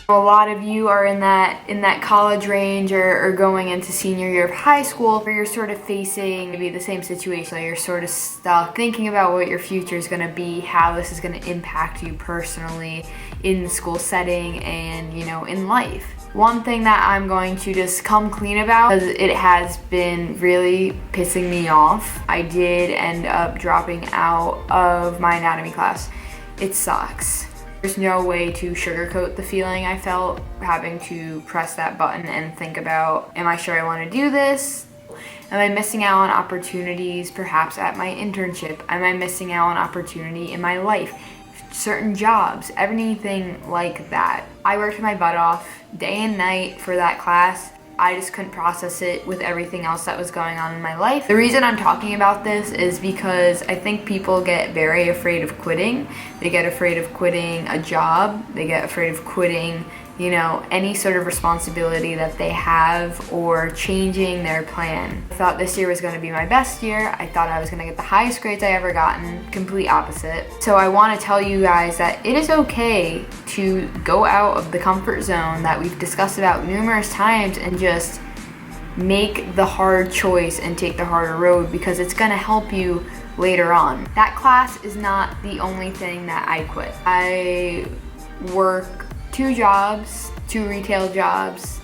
A lot of you are in that college range or going into senior year of high school where you're sort of facing maybe the same situation. You're sort of stuck thinking about what your future is going to be, how this is going to impact you personally in the school setting and, you know, in life. One thing that I'm going to just come clean about, because it has been really pissing me off, I did end up dropping out of my anatomy class. It sucks. There's no way to sugarcoat the feeling I felt having to press that button and think about, am I sure I want to do this? Am I missing out on opportunities perhaps at my internship? Am I missing out on opportunity in my life? Certain jobs, anything like that. I worked my butt off day and night for that class. I just couldn't process it with everything else that was going on in my life. The reason I'm talking about this is because I think people get very afraid of quitting. They get afraid of quitting a job. They get afraid of quitting, you know, any sort of responsibility that they have or changing their plan. I thought this year was going to be my best year. I thought I was going to get the highest grades I ever gotten. Complete opposite. So I want to tell you guys that it is okay to go out of the comfort zone that we've discussed about numerous times and just make the hard choice and take the harder road, because it's going to help you later on. That class is not the only thing that I quit. I work 2 jobs, 2 retail jobs,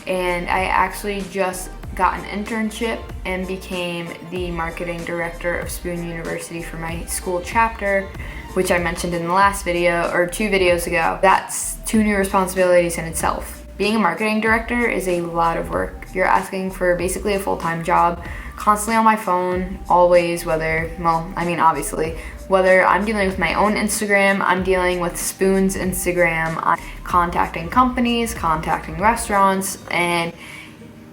and I actually just got an internship and became the marketing director of Spoon University for my school chapter, which I mentioned in the last video, or 2 videos ago. That's 2 new responsibilities in itself. Being a marketing director is a lot of work. You're asking for basically a full-time job, constantly on my phone, always, obviously, whether I'm dealing with my own Instagram, I'm dealing with Spoon's Instagram, I'm contacting companies, contacting restaurants, and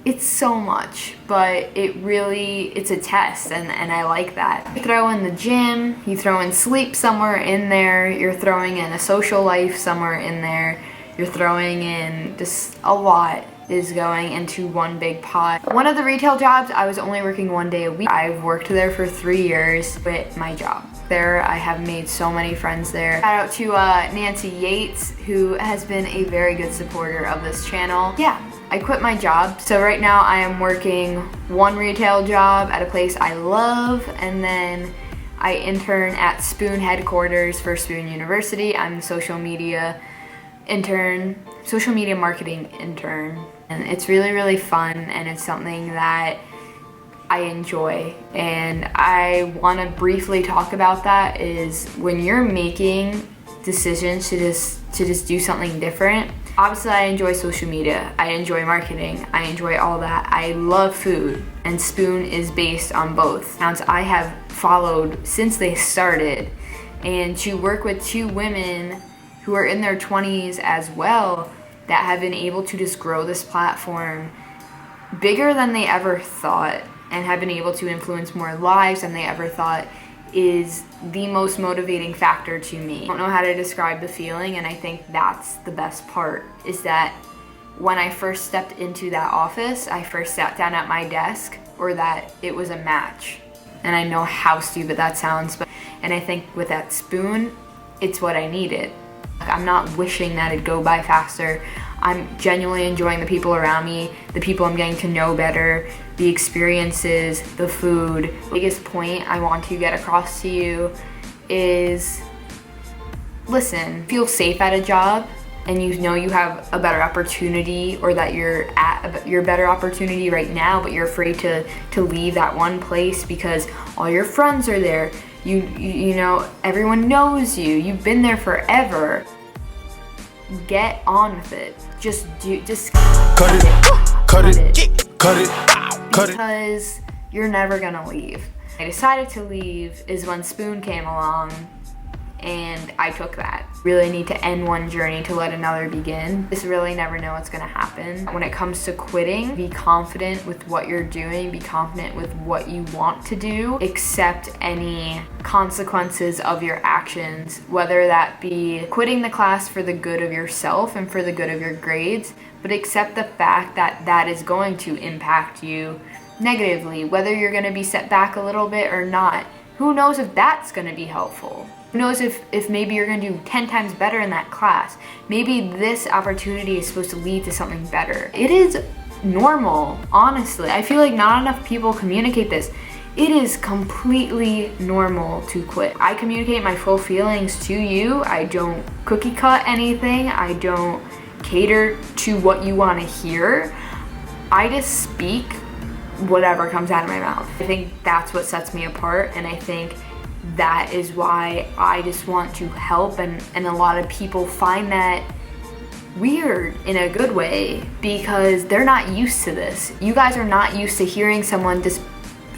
it's so much, but it's a test, and I like that. You throw in the gym, you throw in sleep somewhere in there, you're throwing in a social life somewhere in there, you're throwing in just a lot is going into one big pot. One of the retail jobs, I was only working 1 day a week. I've worked there for 3 years with my job. There, I have made so many friends there. Shout out to Nancy Yates, who has been a very good supporter of this channel. Yeah, I quit my job. So right now I am working 1 retail job at a place I love, and then I intern at Spoon headquarters for Spoon University. I'm a social media marketing intern. And it's really, really fun, and it's something that I enjoy. And I want to briefly talk about that is when you're making decisions to just do something different. Obviously, I enjoy social media. I enjoy marketing. I enjoy all that. I love food, and Spoon is based on both. Accounts I have followed since they started, and to work with 2 women who are in their 20s as well, that have been able to just grow this platform bigger than they ever thought and have been able to influence more lives than they ever thought is the most motivating factor to me. I don't know how to describe the feeling, and I think that's the best part, is that when I first stepped into that office, I first sat down at my desk, or that it was a match. And I know how stupid that sounds, and I think with that Spoon, it's what I needed. I'm not wishing that it'd go by faster. I'm genuinely enjoying the people around me, the people I'm getting to know better, the experiences, the food. The biggest point I want to get across to you is, listen, feel safe at a job, and you know you have a better opportunity, or that you're at your better opportunity right now, but you're afraid to leave that one place because all your friends are there. You know, everyone knows you. You've been there forever. Get on with it. Just cut it. Because you're never gonna leave. I decided to leave is when Spoon came along, and I took that. Really need to end one journey to let another begin. Just really never know what's gonna happen. When it comes to quitting, be confident with what you're doing, be confident with what you want to do, accept any consequences of your actions, whether that be quitting the class for the good of yourself and for the good of your grades, but accept the fact that that is going to impact you negatively, whether you're gonna be set back a little bit or not. Who knows if that's gonna be helpful? Who knows if maybe you're gonna do 10 times better in that class. Maybe this opportunity is supposed to lead to something better. It is normal, honestly. I feel like not enough people communicate this. It is completely normal to quit. I communicate my full feelings to you. I don't cookie cut anything. I don't cater to what you want to hear. I just speak whatever comes out of my mouth. I think that's what sets me apart, and I think that is why I just want to help, and a lot of people find that weird in a good way because they're not used to this. You guys are not used to hearing someone just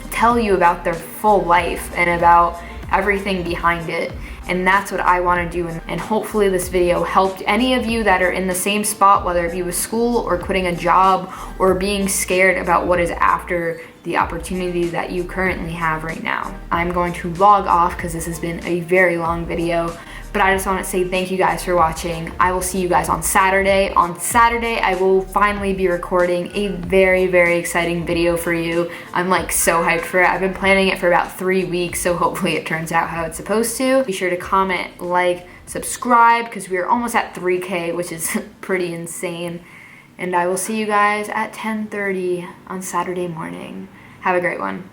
tell you about their full life and about everything behind it. And that's what I want to do, and hopefully this video helped any of you that are in the same spot, whether it be with school or quitting a job or being scared about what is after the opportunity that you currently have right now. I'm going to log off because this has been a very long video, but I just want to say thank you guys for watching. I will see you guys on Saturday. On Saturday, I will finally be recording a very, very exciting video for you. I'm like so hyped for it. I've been planning it for about 3 weeks, so hopefully it turns out how it's supposed to. Be sure to comment, like, subscribe, because we're almost at 3K, which is pretty insane. And I will see you guys at 10:30 on Saturday morning. Have a great one.